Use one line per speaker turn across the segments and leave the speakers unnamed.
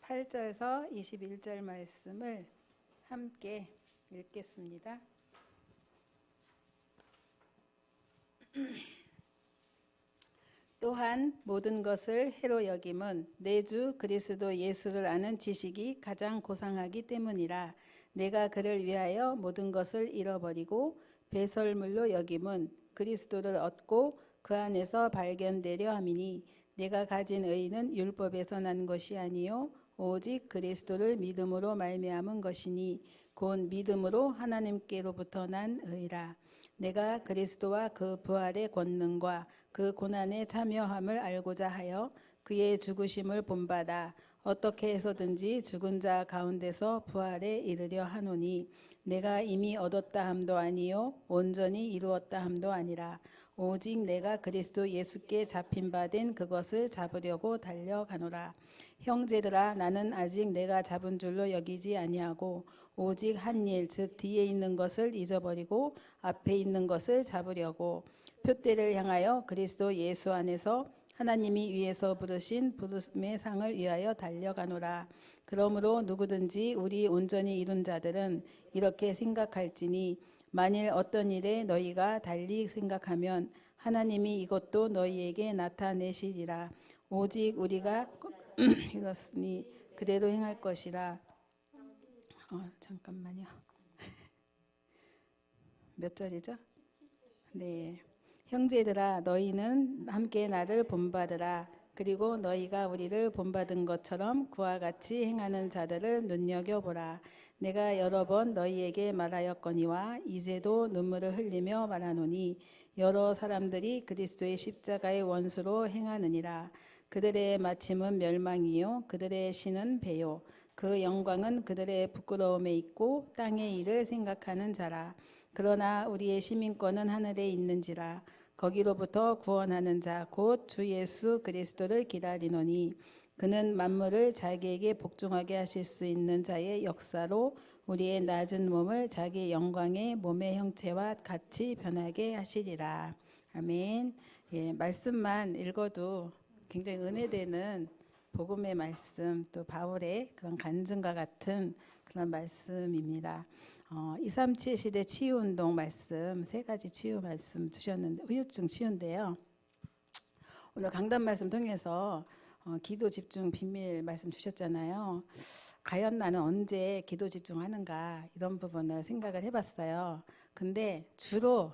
8절에서 21절 말씀을 함께 읽겠습니다. 또한 모든 것을 해로 여김은 내 주 그리스도 예수를 아는 지식이 가장 고상하기 때문이라. 내가 그를 위하여 모든 것을 잃어버리고 배설물로 여김은 그리스도를 얻고 그 안에서 발견되려 함이니, 내가 가진 의는 율법에서 난 것이 아니요 오직 그리스도를 믿음으로 말미암은 것이니 곧 믿음으로 하나님께로부터 난 의라. 내가 그리스도와 그 부활의 권능과 그 고난에 참여함을 알고자 하여 그의 죽으심을 본받아 어떻게 해서든지 죽은 자 가운데서 부활에 이르려 하노니, 내가 이미 얻었다 함도 아니요 온전히 이루었다 함도 아니라 오직 내가 그리스도 예수께 잡힌 바 된 그것을 잡으려고 달려가노라. 형제들아, 나는 아직 내가 잡은 줄로 여기지 아니하고 오직 한 일, 즉 뒤에 있는 것을 잊어버리고 앞에 있는 것을 잡으려고 표대를 향하여 그리스도 예수 안에서 하나님이 위에서 부르신 부르심의 상을 위하여 달려가노라. 그러므로 누구든지 우리 온전히 이룬 자들은 이렇게 생각할지니, 만일 어떤 일에 너희가 달리 생각하면 하나님이 이것도 너희에게 나타내시리라. 오직 우리가 이렇으니 그대로 행할 것이라. 잠깐만요. 몇 절이죠? 네. 형제들아, 너희는 함께 나를 본받으라. 그리고 너희가 우리를 본받은 것처럼 그와 같이 행하는 자들을 눈여겨보라. 내가 여러 번 너희에게 말하였거니와 이제도 눈물을 흘리며 말하노니, 여러 사람들이 그리스도의 십자가의 원수로 행하느니라. 그들의 마침은 멸망이요 그들의 신은 배요. 그 영광은 그들의 부끄러움에 있고 땅의 일을 생각하는 자라. 그러나 우리의 시민권은 하늘에 있는지라. 거기로부터 구원하는 자 곧 주 예수 그리스도를 기다리노니, 그는 만물을 자기에게 복종하게 하실 수 있는 자의 역사로 우리의 낮은 몸을 자기 영광의 몸의 형체와 같이 변하게 하시리라. 아멘. 예, 말씀만 읽어도 굉장히 은혜되는 복음의 말씀, 또 바울의 그런 간증과 같은 그런 말씀입니다. 237 시대 치유운동 말씀, 세 가지 치유 말씀 주셨는데, 후유증 치유인데요. 오늘 강단 말씀 통해서 기도 집중 비밀 말씀 주셨잖아요. 과연 나는 언제 기도 집중하는가, 이런 부분을 생각을 해봤어요. 근데 주로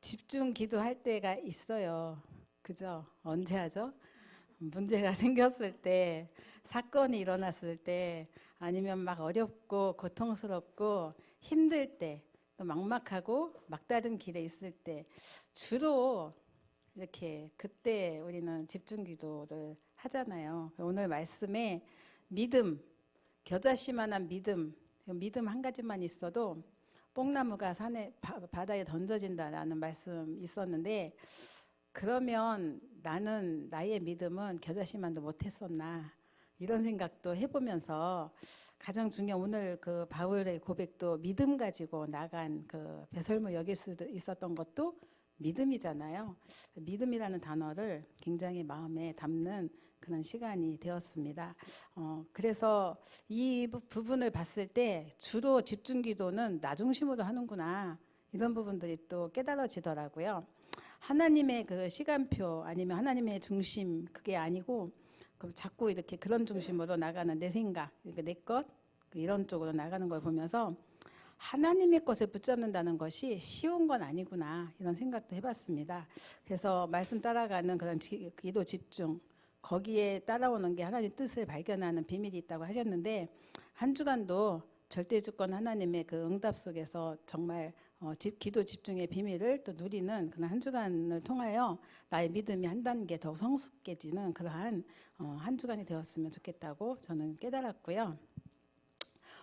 집중 기도할 때가 있어요. 그죠? 언제 하죠? 문제가 생겼을 때, 사건이 일어났을 때, 아니면 막 어렵고 고통스럽고 힘들 때, 또 막막하고 막다른 길에 있을 때, 주로 이렇게 그때 우리는 집중 기도를 하잖아요. 오늘 말씀에 믿음, 겨자씨만한 믿음, 믿음 한 가지만 있어도 뽕나무가 바다에 던져진다라는 말씀 있었는데, 그러면 나는 나의 믿음은 겨자씨만도 못했었나, 이런 생각도 해보면서, 가장 중요한 오늘 그 바울의 고백도 믿음 가지고 나간 그 배설물 여길 수도 있었던 것도 믿음이잖아요. 믿음이라는 단어를 굉장히 마음에 담는 그런 시간이 되었습니다. 그래서 이 부분을 봤을 때 주로 집중 기도는 나 중심으로 하는구나, 이런 부분들이 또 깨달아지더라고요. 하나님의 그 시간표 아니면 하나님의 중심, 그게 아니고 자꾸 이렇게 그런 중심으로 나가는 내 생각, 내 것, 이런 쪽으로 나가는 걸 보면서 하나님의 것을 붙잡는다는 것이 쉬운 건 아니구나, 이런 생각도 해봤습니다. 그래서 말씀 따라가는 그런 기도 집중, 거기에 따라오는 게 하나님의 뜻을 발견하는 비밀이 있다고 하셨는데, 한 주간도 절대주권 하나님의 그 응답 속에서 정말 기도 집중의 비밀을 또 누리는 그런 한 주간을 통하여 나의 믿음이 한 단계 더 성숙해지는 그러한 한 주간이 되었으면 좋겠다고 저는 깨달았고요.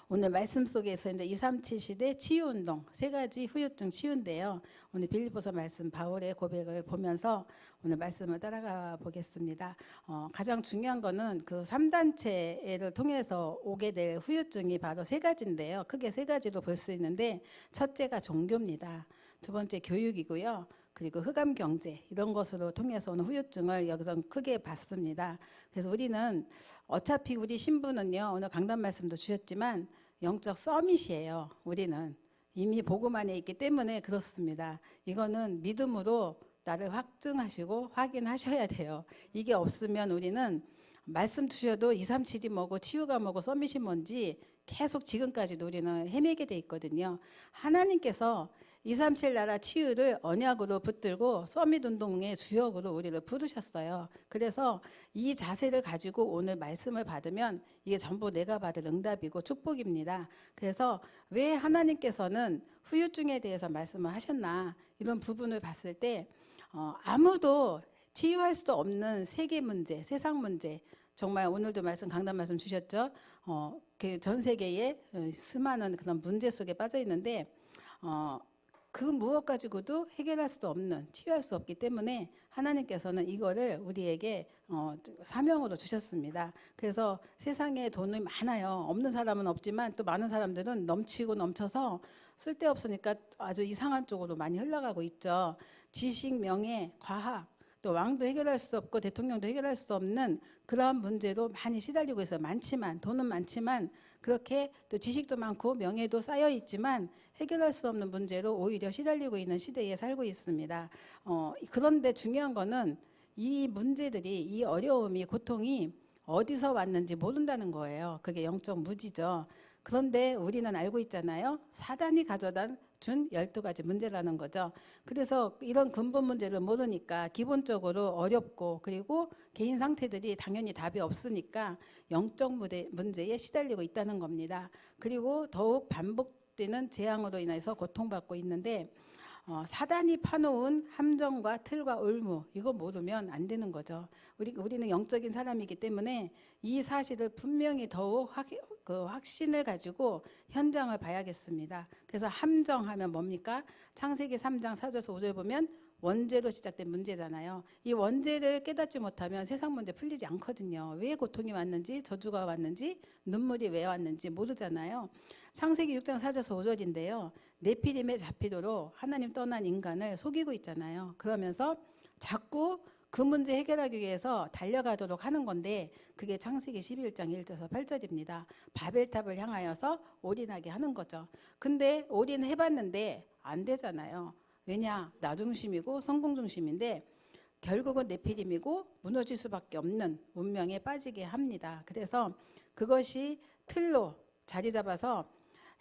오늘 말씀 속에서 이제 237 시대 치유운동, 세 가지 후유증 치유인데요. 오늘 빌립보서 말씀 바울의 고백을 보면서 오늘 말씀을 따라가 보겠습니다. 가장 중요한 거는 그 3단체를 통해서 오게 될 후유증이 바로 세 가지인데요. 크게 세 가지로 볼 수 있는데, 첫째가 종교입니다. 두 번째 교육이고요. 그리고 흑암 경제 이런 것으로 통해서 오는 후유증을 여기서 크게 봤습니다. 그래서 우리는 어차피 우리 신부는요, 오늘 강단 말씀도 주셨지만 영적 서밋이에요. 우리는 이미 복음 안에 있기 때문에 그렇습니다. 이거는 믿음으로 나를 확증하시고 확인하셔야 돼요. 이게 없으면 우리는 말씀 주셔도 237이 뭐고 치유가 뭐고 서밋이 뭔지 계속 지금까지도 우리는 헤매게 돼 있거든요. 하나님께서 237 나라 치유를 언약으로 붙들고 서밋 운동의 주역으로 우리를 부르셨어요. 그래서 이 자세를 가지고 오늘 말씀을 받으면 이게 전부 내가 받을 응답이고 축복입니다. 그래서 왜 하나님께서는 후유증에 대해서 말씀을 하셨나, 이런 부분을 봤을 때 아무도 치유할 수 없는 세계 문제, 세상 문제, 정말 오늘도 강단 말씀 주셨죠. 전 세계에 수많은 그런 문제 속에 빠져 있는데 그 무엇 가지고도 해결할 수도 없는, 치유할 수 없기 때문에 하나님께서는 이거를 우리에게 사명으로 주셨습니다. 그래서 세상에 돈이 많아요. 없는 사람은 없지만 또 많은 사람들은 넘치고 넘쳐서 쓸데없으니까 아주 이상한 쪽으로 많이 흘러가고 있죠. 지식, 명예, 과학, 또 왕도 해결할 수 없고 대통령도 해결할 수 없는 그러한 문제로 많이 시달리고 있어요. 많지만, 돈은 많지만 그렇게 또 지식도 많고 명예도 쌓여 있지만 해결할 수 없는 문제로 오히려 시달리고 있는 시대에 살고 있습니다. 그런데 중요한 거는 이 문제들이, 이 어려움이, 고통이 어디서 왔는지 모른다는 거예요. 그게 영적 무지죠. 그런데 우리는 알고 있잖아요. 사단이 가져다 준 12가지 문제라는 거죠. 그래서 이런 근본 문제를 모르니까 기본적으로 어렵고, 그리고 개인 상태들이 당연히 답이 없으니까 영적 문제에 시달리고 있다는 겁니다. 그리고 더욱 반복되는 재앙으로 인해서 고통받고 있는데 사단이 파놓은 함정과 틀과 올무, 이거 모르면 안 되는 거죠. 우리는 영적인 사람이기 때문에 이 사실을 분명히 더욱 확신을 가지고 현장을 봐야겠습니다. 그래서 함정하면 뭡니까? 창세기 3장 4절에서 5절 보면 원죄로 시작된 문제잖아요. 이 원죄를 깨닫지 못하면 세상 문제 풀리지 않거든요. 왜 고통이 왔는지, 저주가 왔는지, 눈물이 왜 왔는지 모르잖아요. 창세기 6장 4절에서 5절인데요. 네피림에 잡히도록 하나님 떠난 인간을 속이고 있잖아요. 그러면서 자꾸 그 문제 해결하기 위해서 달려가도록 하는 건데 그게 창세기 11장 1절에서 8절입니다. 바벨탑을 향하여서 올인하게 하는 거죠. 근데 올인해봤는데 안 되잖아요. 왜냐? 나 중심이고 성공 중심인데 결국은 네피림이고 무너질 수밖에 없는 운명에 빠지게 합니다. 그래서 그것이 틀로 자리 잡아서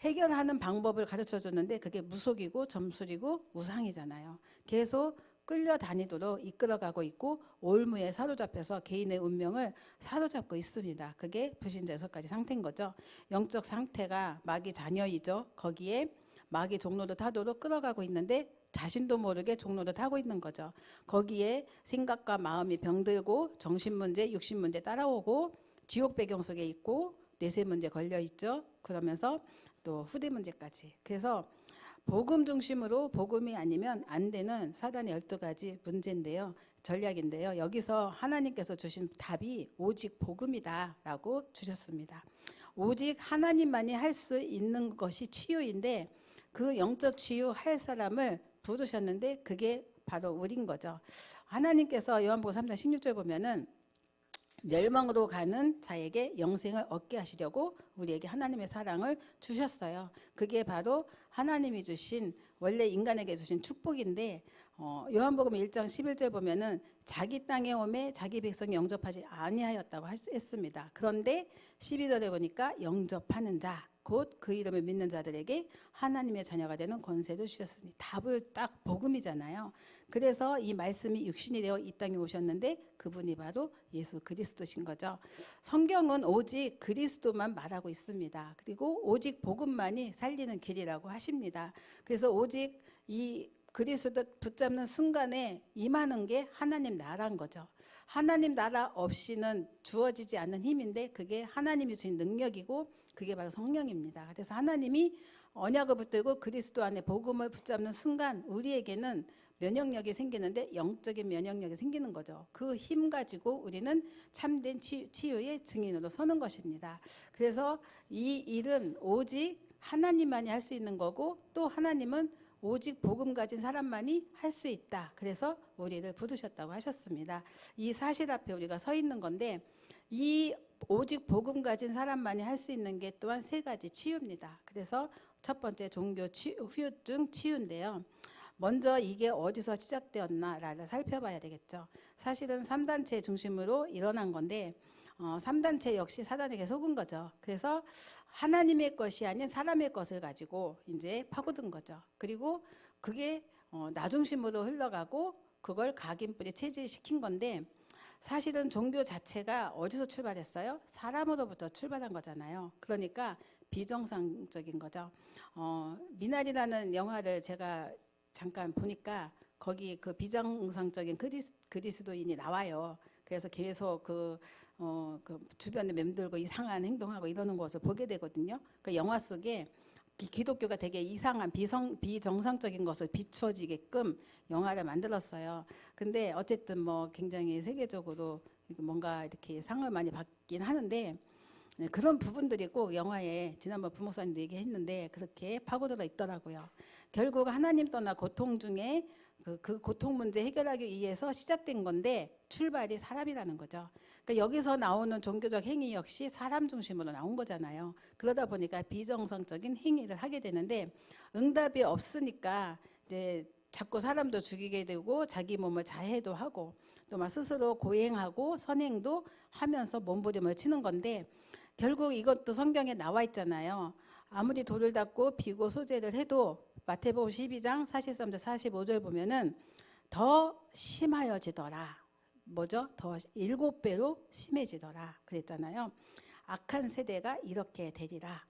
해결하는 방법을 가르쳐 줬는데 그게 무속이고 점술이고 우상이잖아요. 계속 끌려다니도록 이끌어가고 있고 올무에 사로잡혀서 개인의 운명을 사로잡고 있습니다. 그게 불신자 6가지 상태인 거죠. 영적 상태가 마귀 자녀이죠. 거기에 마귀 종로를 타도록 끌어가고 있는데 자신도 모르게 종로를 타고 있는 거죠. 거기에 생각과 마음이 병들고 정신문제, 육신문제 따라오고 지옥 배경 속에 있고 뇌세 문제 걸려 있죠. 그러면서 또 후대 문제까지. 그래서 복음 중심으로 복음이 아니면 안 되는 사단의 12가지 문제인데요. 전략인데요. 여기서 하나님께서 주신 답이 오직 복음이다라고 주셨습니다. 오직 하나님만이 할 수 있는 것이 치유인데 그 영적 치유할 사람을 부르셨는데 그게 바로 우린 거죠. 하나님께서 요한복음 3장 16절 보면은 멸망으로 가는 자에게 영생을 얻게 하시려고 우리에게 하나님의 사랑을 주셨어요. 그게 바로 하나님이 주신, 원래 인간에게 주신 축복인데 요한복음 1장 11절 보면은 자기 땅에 오매 자기 백성이 영접하지 아니하였다고 했습니다. 그런데 12절에 보니까 영접하는 자, 곧 그 이름을 믿는 자들에게 하나님의 자녀가 되는 권세를 주셨으니 답을 딱 복음이잖아요. 그래서 이 말씀이 육신이 되어 이 땅에 오셨는데 그분이 바로 예수 그리스도신 거죠. 성경은 오직 그리스도만 말하고 있습니다. 그리고 오직 복음만이 살리는 길이라고 하십니다. 그래서 오직 이 그리스도 붙잡는 순간에 임하는 게 하나님 나라인 거죠. 하나님 나라 없이는 주어지지 않는 힘인데 그게 하나님이 주신 능력이고 그게 바로 성령입니다. 그래서 하나님이 언약을 붙들고 그리스도 안에 복음을 붙잡는 순간 우리에게는 면역력이 생기는데 영적인 면역력이 생기는 거죠. 그 힘 가지고 우리는 참된 치유의 증인으로 서는 것입니다. 그래서 이 일은 오직 하나님만이 할 수 있는 거고 또 하나님은 오직 복음 가진 사람만이 할 수 있다. 그래서 우리를 부르셨다고 하셨습니다. 이 사실 앞에 우리가 서 있는 건데 이 오직 복음 가진 사람만이 할 수 있는 게 또한 세 가지 치유입니다. 그래서 첫 번째 종교 후유증 치유인데요. 먼저 이게 어디서 시작되었나를 살펴봐야 되겠죠. 사실은 3단체 중심으로 일어난 건데 3단체 역시 사단에게 속은 거죠. 그래서 하나님의 것이 아닌 사람의 것을 가지고 이제 파고든 거죠. 그리고 그게 나 중심으로 흘러가고 그걸 각인뿌리 체질시킨 건데 사실은 종교 자체가 어디서 출발했어요? 사람으로부터 출발한 거잖아요. 그러니까 비정상적인 거죠. 미나리라는 영화를 제가 잠깐 보니까 거기 그 비정상적인 그리스도인이 나와요. 그래서 계속 그 주변에 맴돌고 이상한 행동하고 이러는 것을 보게 되거든요. 그 영화 속에 기독교가 되게 이상한 비정상적인 것을 비추어지게끔 영화를 만들었어요. 근데 어쨌든 뭐 굉장히 세계적으로 뭔가 이렇게 상을 많이 받긴 하는데 그런 부분들이 꼭 영화에 지난번 부목사님도 얘기했는데 그렇게 파고들어 있더라고요. 결국 하나님 떠나 고통 중에 그 고통 문제 해결하기 위해서 시작된 건데 출발이 사람이라는 거죠. 그러니까 여기서 나오는 종교적 행위 역시 사람 중심으로 나온 거잖아요. 그러다 보니까 비정상적인 행위를 하게 되는데 응답이 없으니까 이제 자꾸 사람도 죽이게 되고 자기 몸을 자해도 하고 또 막 스스로 고행하고 선행도 하면서 몸부림을 치는 건데 결국 이것도 성경에 나와 있잖아요. 아무리 돌을 닦고 비고 소재를 해도 마태복음 12장 43절 45절 보면은 더 심하여지더라. 뭐죠? 더 7배로 심해지더라. 그랬잖아요. 악한 세대가 이렇게 되리라.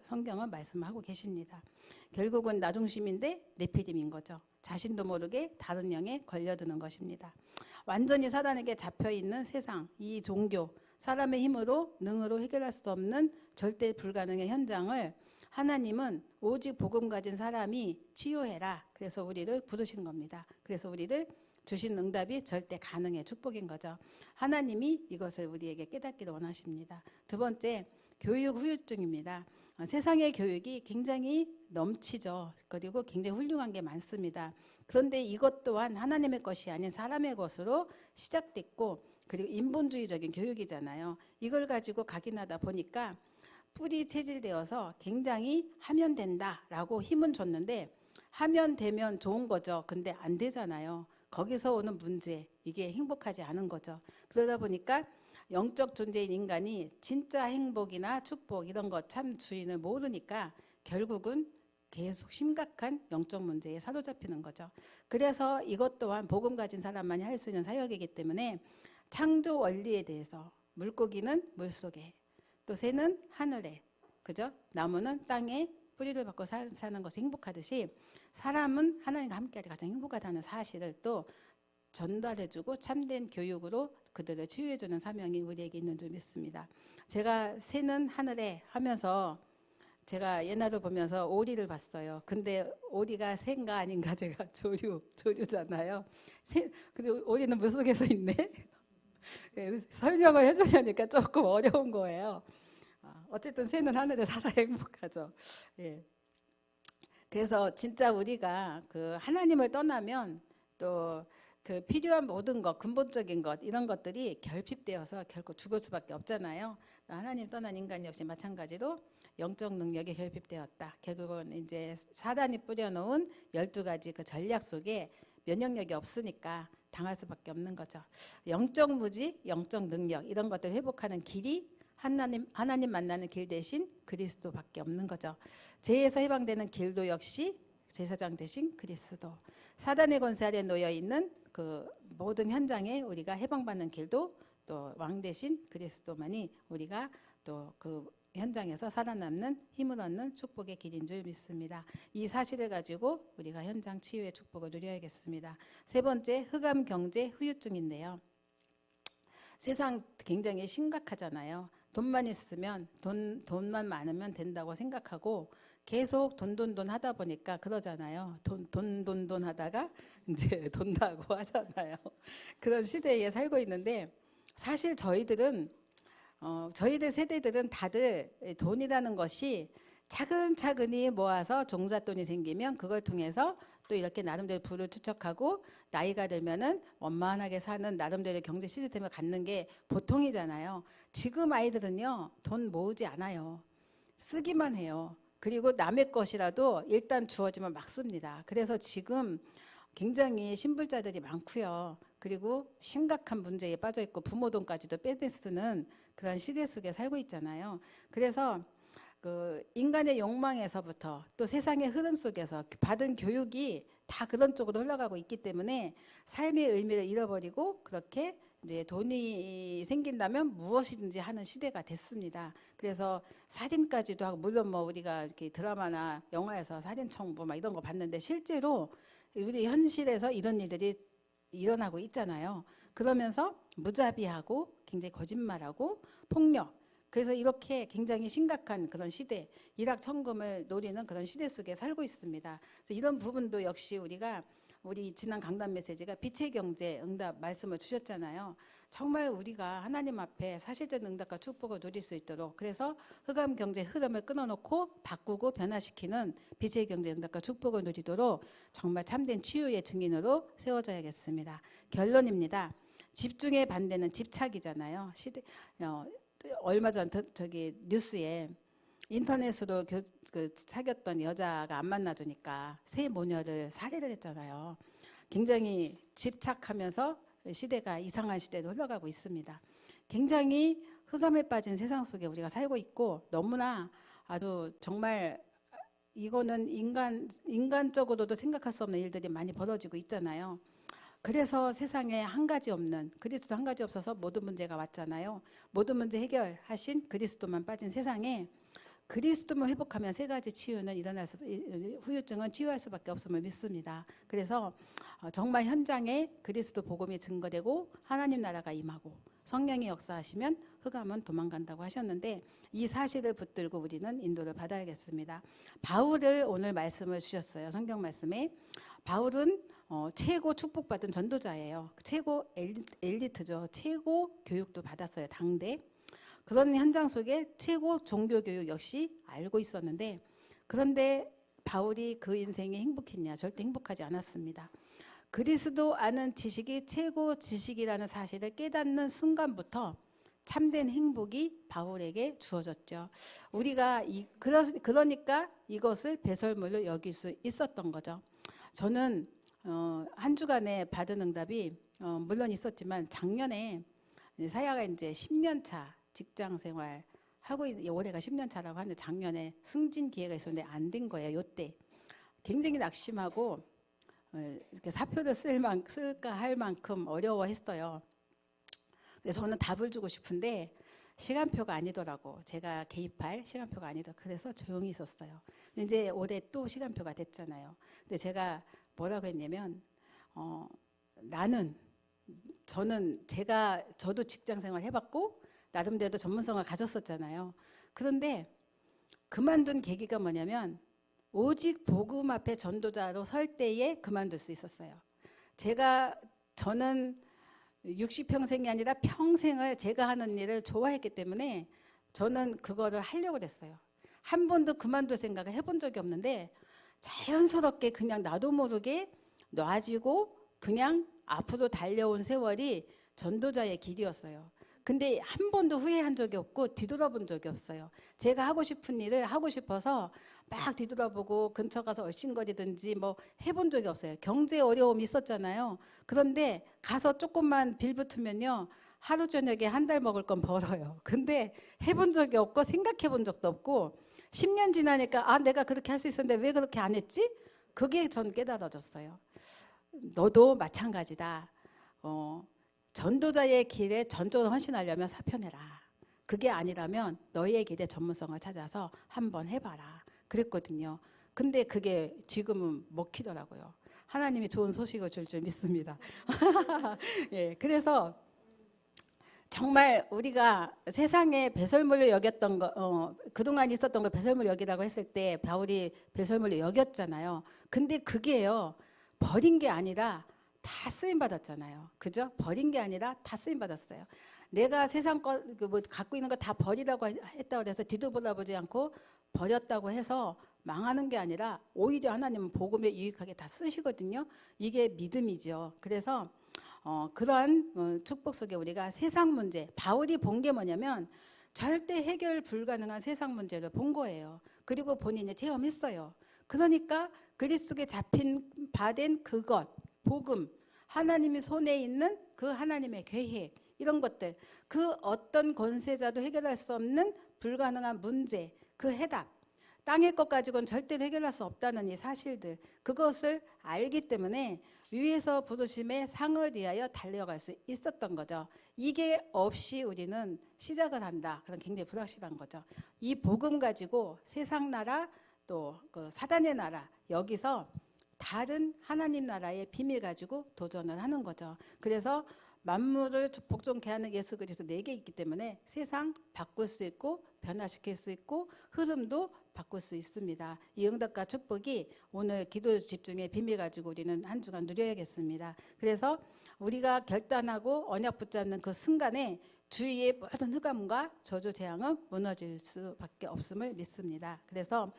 성경은 말씀하고 계십니다. 결국은 나 중심인데 네피림인 거죠. 자신도 모르게 다른 영에 걸려드는 것입니다. 완전히 사단에게 잡혀있는 세상, 이 종교, 사람의 힘으로 능으로 해결할 수 없는 절대 불가능의 현장을 하나님은 오직 복음 가진 사람이 치유해라. 그래서 우리를 부르신 겁니다. 그래서 우리를 주신 응답이 절대 가능의 축복인 거죠. 하나님이 이것을 우리에게 깨닫기를 원하십니다. 두 번째, 교육 후유증입니다. 세상의 교육이 굉장히 넘치죠. 그리고 굉장히 훌륭한 게 많습니다. 그런데 이것 또한 하나님의 것이 아닌 사람의 것으로 시작됐고 그리고 인본주의적인 교육이잖아요. 이걸 가지고 각인하다 보니까 뿌리 체질되어서 굉장히 하면 된다라고 힘은 줬는데 하면 되면 좋은 거죠. 근데 안 되잖아요. 거기서 오는 문제, 이게 행복하지 않은 거죠. 그러다 보니까 영적 존재인 인간이 진짜 행복이나 축복 이런 것 참 주인을 모르니까 결국은 계속 심각한 영적 문제에 사로잡히는 거죠. 그래서 이것 또한 복음 가진 사람만이 할 수 있는 사역이기 때문에 창조 원리에 대해서 물고기는 물속에 또 새는 하늘에 그죠? 나무는 땅에 뿌리를 받고 사는 것이 행복하듯이 사람은 하나님과 함께하기 가장 행복하다는 사실을 또 전달해주고 참된 교육으로 그들을 치유해주는 사명이 우리에게 있는 줄 믿습니다. 제가 새는 하늘에 하면서 제가 옛날에 보면서 오리를 봤어요. 근데 오리가 새인가 아닌가 제가 조류잖아요. 근데 오리는 물속에서 있네. 설명을 해주려니까 조금 어려운 거예요. 어쨌든 새는 하늘에 살아 행복하죠. 예. 그래서 진짜 우리가 그 하나님을 떠나면 또 그 필요한 모든 것, 근본적인 것 이런 것들이 결핍되어서 결코 죽을 수밖에 없잖아요. 하나님 떠난 인간 역시 마찬가지로 영적 능력이 결핍되었다. 결국은 이제 사단이 뿌려놓은 12가지 그 전략 속에 면역력이 없으니까 당할 수밖에 없는 거죠. 영적 무지, 영적 능력 이런 것들 회복하는 길이 하나님 만나는 길 대신 그리스도밖에 없는 거죠. 죄에서 해방되는 길도 역시 제사장 대신 그리스도. 사단의 권세 아래 놓여 있는 그 모든 현장에 우리가 해방받는 길도 또 왕 대신 그리스도만이 우리가 또 그 현장에서 살아남는 힘을 얻는 축복의 길인 줄 믿습니다. 이 사실을 가지고 우리가 현장 치유의 축복을 누려야겠습니다. 세 번째, 흑암 경제 후유증인데요. 세상 굉장히 심각하잖아요. 돈만 있으면 돈만 많으면 된다고 생각하고 계속 돈 하다 보니까 그러잖아요. 돈 하다가 이제 돈다고 하잖아요. 그런 시대에 살고 있는데 사실 저희들 세대들은 다들 돈이라는 것이 차근차근히 모아서 종잣돈이 생기면 그걸 통해서 또 이렇게 나름대로 부를 축적하고 나이가 들면은 원만하게 사는 나름대로 경제 시스템을 갖는 게 보통이잖아요. 지금 아이들은요, 돈 모으지 않아요. 쓰기만 해요. 그리고 남의 것이라도 일단 주어지면 막 씁니다. 그래서 지금 굉장히 신불자들이 많고요. 그리고 심각한 문제에 빠져 있고 부모 돈까지도 빼쓰는 그런 시대 속에 살고 있잖아요. 그래서 그 인간의 욕망에서부터 또 세상의 흐름 속에서 받은 교육이 다 그런 쪽으로 흘러가고 있기 때문에 삶의 의미를 잃어버리고 그렇게 이제 돈이 생긴다면 무엇이든지 하는 시대가 됐습니다. 그래서 살인까지도 하고 물론 뭐 우리가 이렇게 드라마나 영화에서 살인 청부 막 이런 거 봤는데 실제로 우리 현실에서 이런 일들이 일어나고 있잖아요. 그러면서 무자비하고 굉장히 거짓말하고 폭력. 그래서 이렇게 굉장히 심각한 그런 시대, 일확천금을 노리는 그런 시대 속에 살고 있습니다. 그래서 이런 부분도 역시 우리 지난 강단 메시지가 빛의 경제 응답 말씀을 주셨잖아요. 정말 우리가 하나님 앞에 사실적인 응답과 축복을 누릴 수 있도록 그래서 흑암 경제 흐름을 끊어놓고 바꾸고 변화시키는 빛의 경제 응답과 축복을 누리도록 정말 참된 치유의 증인으로 세워져야겠습니다. 결론입니다. 집중의 반대는 집착이잖아요. 얼마 전 저기 뉴스에 인터넷으로 사귀었던 여자가 안 만나주니까 새 모녀를 살해를 했잖아요. 굉장히 집착하면서 시대가 이상한 시대로 흘러가고 있습니다. 굉장히 흑암에 빠진 세상 속에 우리가 살고 있고 너무나 아주 정말 이거는 인간적으로도 생각할 수 없는 일들이 많이 벌어지고 있잖아요. 그래서 세상에 한 가지 없는 그리스도 한 가지 없어서 모든 문제가 왔잖아요. 모든 문제 해결하신 그리스도만 빠진 세상에 그리스도만 회복하면 세 가지 치유는 후유증은 치유할 수밖에 없음을 믿습니다. 그래서 정말 현장에 그리스도 복음이 증거되고 하나님 나라가 임하고 성령이 역사하시면 흑암은 도망간다고 하셨는데 이 사실을 붙들고 우리는 인도를 받아야겠습니다. 바울을 오늘 말씀을 주셨어요. 성경 말씀에 바울은 최고 축복받은 전도자예요. 최고 엘리트죠. 최고 교육도 받았어요. 당대. 그런 현장 속에 최고 종교교육 역시 알고 있었는데 그런데 바울이 그 인생이 행복했냐? 절대 행복하지 않았습니다. 그리스도 아는 지식이 최고 지식이라는 사실을 깨닫는 순간부터 참된 행복이 바울에게 주어졌죠. 우리가 그러니까 이것을 배설물로 여길 수 있었던 거죠. 저는 한 주간에 받은 응답이 물론 있었지만 작년에 사야가 이제 10년 차 직장 생활 하고 올해가 10년 차라고 하는데 작년에 승진 기회가 있었는데 안 된 거예요. 요때 굉장히 낙심하고 이렇게 사표를 쓸까 할 만큼 어려워했어요. 근데 저는 답을 주고 싶은데 시간표가 아니더라고. 제가 개입할 시간표가 아니더라고. 그래서 조용히 있었어요. 이제 올해 또 시간표가 됐잖아요. 근데 제가 뭐라고 했냐면 저도 직장 생활 해봤고 나름대로 전문성을 가졌었잖아요. 그런데 그만둔 계기가 뭐냐면 오직 복음 앞에 전도자로 설 때에 그만둘 수 있었어요. 저는 60평생이 아니라 평생을 제가 하는 일을 좋아했기 때문에 저는 그거를 하려고 했어요. 한 번도 그만둘 생각을 해본 적이 없는데 자연스럽게 그냥 나도 모르게 놔지고 그냥 앞으로 달려온 세월이 전도자의 길이었어요. 근데 한 번도 후회한 적이 없고 뒤돌아본 적이 없어요. 제가 하고 싶은 일을 하고 싶어서 막 뒤돌아보고 근처 가서 얼씬거리든지 뭐 해본 적이 없어요. 경제 어려움이 있었잖아요. 그런데 가서 조금만 빌붙으면요. 하루 저녁에 한 달 먹을 건 벌어요. 근데 해본 적이 없고 생각해 본 적도 없고 10년 지나니까 내가 그렇게 할 수 있었는데 왜 그렇게 안 했지? 그게 전 깨달아졌어요. 너도 마찬가지다. 전도자의 길에 전적으로 헌신하려면 사표내라. 그게 아니라면 너희의 길에 전문성을 찾아서 한번 해봐라. 그랬거든요. 근데 그게 지금은 먹히더라고요. 하나님이 좋은 소식을 줄 믿습니다. 예, 그래서 정말 우리가 세상에 배설물로 여겼던 거, 그동안 있었던 걸 배설물 여기라고 했을 때 바울이 배설물로 여겼잖아요. 근데 그게요, 버린 게 아니라 다 쓰임 받았잖아요. 그죠? 버린 게 아니라 다 쓰임 받았어요. 내가 세상 거 갖고 있는 거 다 버리라고 했다고 해서 뒤도 돌아보지 않고 버렸다고 해서 망하는 게 아니라 오히려 하나님은 복음에 유익하게 다 쓰시거든요. 이게 믿음이죠. 그래서 그러한 축복 속에 우리가 세상 문제, 바울이 본 게 뭐냐면 절대 해결 불가능한 세상 문제를 본 거예요. 그리고 본인이 체험했어요. 그러니까 그리스도께 잡힌 바된 그것, 복음, 하나님이 손에 있는 그 하나님의 계획, 이런 것들, 그 어떤 권세자도 해결할 수 없는 불가능한 문제, 그 해답, 땅의 것 가지고는 절대로 해결할 수 없다는 이 사실들, 그것을 알기 때문에 위에서 부르심의 상을 위하여 달려갈 수 있었던 거죠. 이게 없이 우리는 시작을 한다. 그럼 굉장히 불확실한 거죠. 이 복음 가지고 세상 나라 또 그 사단의 나라, 여기서 다른 하나님 나라의 비밀 가지고 도전을 하는 거죠. 그래서 만물을 복종케 하는 예수 그리스도 4개 있기 때문에 세상 바꿀 수 있고 변화시킬 수 있고 흐름도 바꿀 수 있습니다. 이 응답과 축복이 오늘 기도 집중의 비밀 가지고 우리는 한 주간 누려야겠습니다. 그래서 우리가 결단하고 언약 붙잡는 그 순간에 주위의 모든 흑암과 저주 재앙은 무너질 수밖에 없음을 믿습니다. 그래서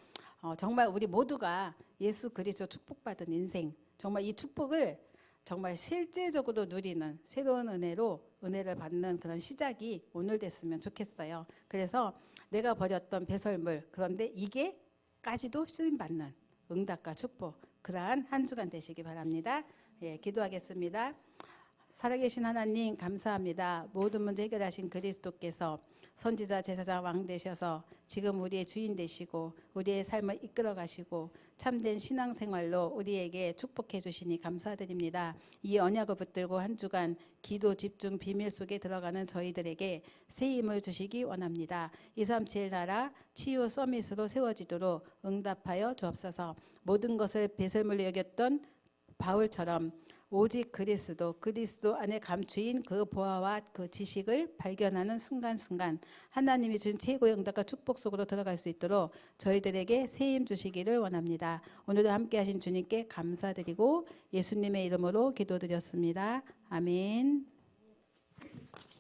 정말 우리 모두가 예수 그리스도 축복받은 인생, 정말 이 축복을 정말 실제적으로 누리는 새로운 은혜를 받는 그런 시작이 오늘 됐으면 좋겠어요. 그래서 내가 버렸던 배설물, 그런데 이게까지도 쓰임받는 응답과 축복, 그러한 한 주간 되시기 바랍니다. 예, 기도하겠습니다. 살아계신 하나님 감사합니다. 모든 문제 해결하신 그리스도께서 선지자 제사장 왕 되셔서 지금 우리의 주인 되시고 우리의 삶을 이끌어 가시고 참된 신앙생활로 우리에게 축복해 주시니 감사드립니다. 이 언약을 붙들고 한 주간 기도 집중 비밀 속에 들어가는 저희들에게 새 힘을 주시기 원합니다. 237 나라 치유 서밋으로 세워지도록 응답하여 주옵소서. 모든 것을 배설물로 여겼던 바울처럼 오직 그리스도 안에 감추인 그 보화와 그 지식을 발견하는 순간순간 하나님이 준 최고의 응답과 축복 속으로 들어갈 수 있도록 저희들에게 새 힘 주시기를 원합니다. 오늘도 함께 하신 주님께 감사드리고 예수님의 이름으로 기도드렸습니다. 아멘.